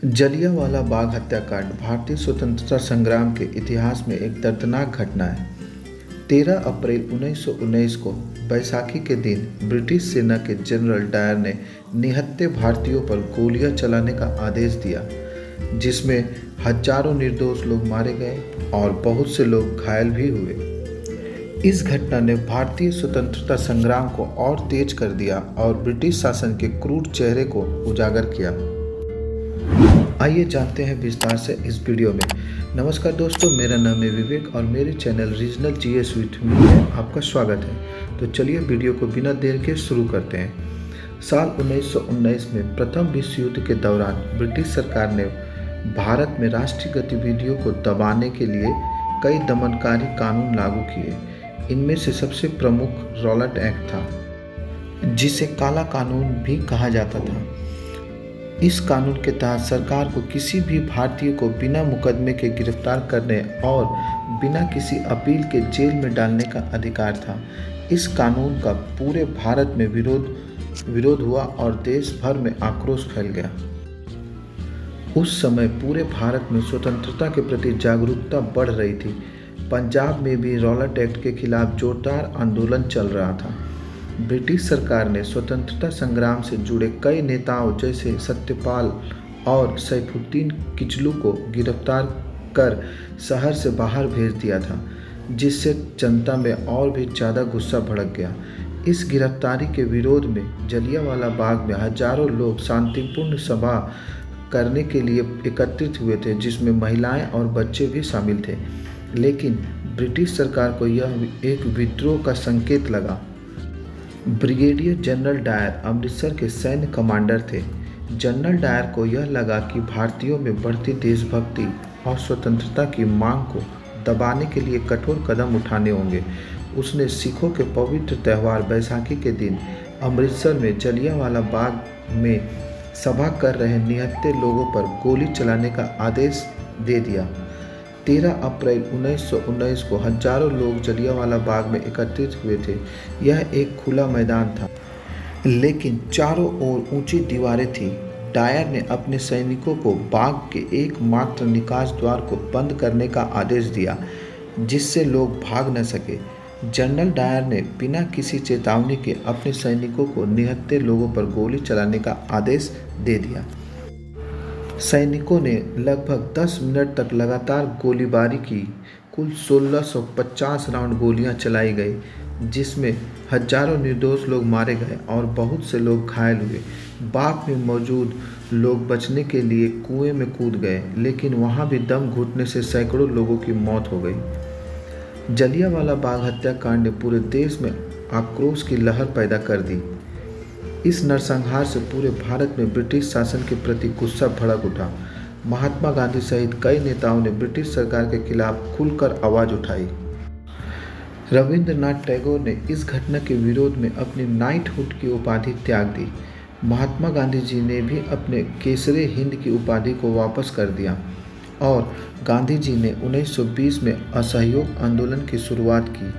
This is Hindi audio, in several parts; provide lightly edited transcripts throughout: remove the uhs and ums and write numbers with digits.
जलियांवाला बाग हत्याकांड भारतीय स्वतंत्रता संग्राम के इतिहास में एक दर्दनाक घटना है। 13 अप्रैल 1919 को बैसाखी के दिन ब्रिटिश सेना के जनरल डायर ने निहत्थे भारतीयों पर गोलियां चलाने का आदेश दिया, जिसमें हजारों निर्दोष लोग मारे गए और बहुत से लोग घायल भी हुए। इस घटना ने भारतीय स्वतंत्रता संग्राम को और तेज कर दिया और ब्रिटिश शासन के क्रूर चेहरे को उजागर किया। आइए जानते हैं विस्तार से इस वीडियो में। नमस्कार दोस्तों, मेरा नाम है विवेक और मेरे channel regional GS with me में आपका स्वागत है। तो चलिए वीडियो को बिना देर के शुरू करते हैं। साल 1919 में प्रथम विश्व युद्ध के दौरान ब्रिटिश सरकार ने भारत में राष्ट्रीय गतिविधियों को दबाने के लिए कई दमनकारी कानून लागू किए। इनमें से सबसे प्रमुख रॉलेट एक्ट था, जिसे काला कानून भी कहा जाता था। इस कानून के तहत सरकार को किसी भी भारतीय को बिना मुकदमे के गिरफ्तार करने और बिना किसी अपील के जेल में डालने का अधिकार था। इस कानून का पूरे भारत में विरोध हुआ और देश भर में आक्रोश फैल गया। उस समय पूरे भारत में स्वतंत्रता के प्रति जागरूकता बढ़ रही थी। पंजाब में भी रॉलेट एक्ट के खिलाफ जोरदार आंदोलन चल रहा था। ब्रिटिश सरकार ने स्वतंत्रता संग्राम से जुड़े कई नेताओं जैसे सत्यपाल और सैफुद्दीन किचलू को गिरफ्तार कर शहर से बाहर भेज दिया था, जिससे जनता में और भी ज़्यादा गुस्सा भड़क गया। इस गिरफ्तारी के विरोध में जलियांवाला बाग में हजारों लोग शांतिपूर्ण सभा करने के लिए एकत्रित हुए थे, जिसमें महिलाएं और बच्चे भी शामिल थे। लेकिन ब्रिटिश सरकार को यह एक विद्रोह का संकेत लगा। ब्रिगेडियर जनरल डायर अमृतसर के सैन्य कमांडर थे। जनरल डायर को यह लगा कि भारतीयों में बढ़ती देशभक्ति और स्वतंत्रता की मांग को दबाने के लिए कठोर कदम उठाने होंगे। उसने सिखों के पवित्र त्यौहार बैसाखी के दिन अमृतसर में जलियांवाला बाग में सभा कर रहे निहत्थे लोगों पर गोली चलाने का आदेश दे दिया। 13 अप्रैल 1919 को हजारों लोग जलियांवाला बाग में एकत्रित हुए थे। यह एक खुला मैदान था, लेकिन चारों ओर ऊंची दीवारें थीं। डायर ने अपने सैनिकों को बाग के एकमात्र निकास द्वार को बंद करने का आदेश दिया, जिससे लोग भाग न सके। जनरल डायर ने बिना किसी चेतावनी के अपने सैनिकों को निहत्थे लोगों पर गोली चलाने का आदेश दे दिया। सैनिकों ने लगभग 10 मिनट तक लगातार गोलीबारी की। कुल 1650 राउंड गोलियां चलाई गई, जिसमें हजारों निर्दोष लोग मारे गए और बहुत से लोग घायल हुए। बाग में मौजूद लोग बचने के लिए कुएं में कूद गए, लेकिन वहां भी दम घुटने से सैकड़ों लोगों की मौत हो गई। जलियांवाला बाग हत्याकांड ने पूरे देश में आक्रोश की लहर पैदा कर दी। इस नरसंहार से पूरे भारत में ब्रिटिश शासन के प्रति गुस्सा भड़क उठा। महात्मा गांधी सहित कई नेताओं ने ब्रिटिश सरकार के खिलाफ खुलकर आवाज उठाई। रविंद्रनाथ टैगोर ने इस घटना के विरोध में अपनी नाइटहुड की उपाधि त्याग दी। महात्मा गांधी जी ने भी अपने केसरे हिंद की उपाधि को वापस कर दिया और गांधी जी ने 1920 में असहयोग आंदोलन की शुरुआत की,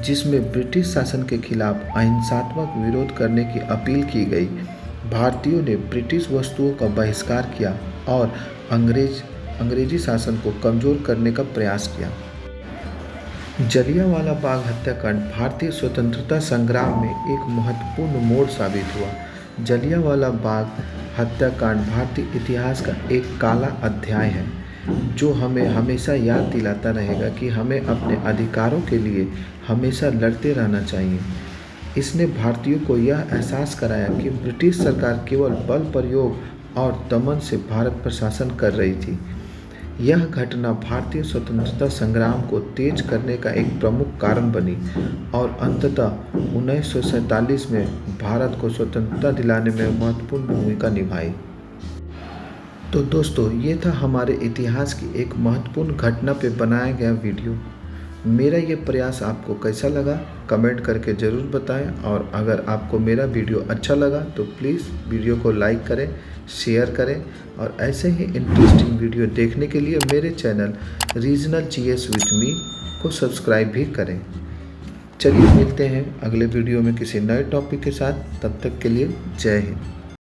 जिसमें ब्रिटिश शासन के खिलाफ अहिंसात्मक विरोध करने की अपील की गई। भारतीयों ने ब्रिटिश वस्तुओं का बहिष्कार किया और अंग्रेजी शासन को कमज़ोर करने का प्रयास किया। जलियांवाला बाग हत्याकांड भारतीय स्वतंत्रता संग्राम में एक महत्वपूर्ण मोड़ साबित हुआ। जलियांवाला बाग हत्याकांड भारतीय इतिहास का एक काला अध्याय है, जो हमें हमेशा याद दिलाता रहेगा कि हमें अपने अधिकारों के लिए हमेशा लड़ते रहना चाहिए। इसने भारतीयों को यह एहसास कराया कि ब्रिटिश सरकार केवल बल प्रयोग और दमन से भारत पर शासन कर रही थी। यह घटना भारतीय स्वतंत्रता संग्राम को तेज करने का एक प्रमुख कारण बनी और अंततः 1947 में भारत को स्वतंत्रता दिलाने में महत्वपूर्ण भूमिका निभाई। तो दोस्तों, ये था हमारे इतिहास की एक महत्वपूर्ण घटना पे बनाया गया वीडियो। मेरा ये प्रयास आपको कैसा लगा कमेंट करके ज़रूर बताएं, और अगर आपको मेरा वीडियो अच्छा लगा तो प्लीज़ वीडियो को लाइक करें, शेयर करें और ऐसे ही इंटरेस्टिंग वीडियो देखने के लिए मेरे channel regional GS with me को सब्सक्राइब भी करें। चलिए मिलते हैं अगले वीडियो में किसी नए टॉपिक के साथ। तब तक के लिए जय हिंद।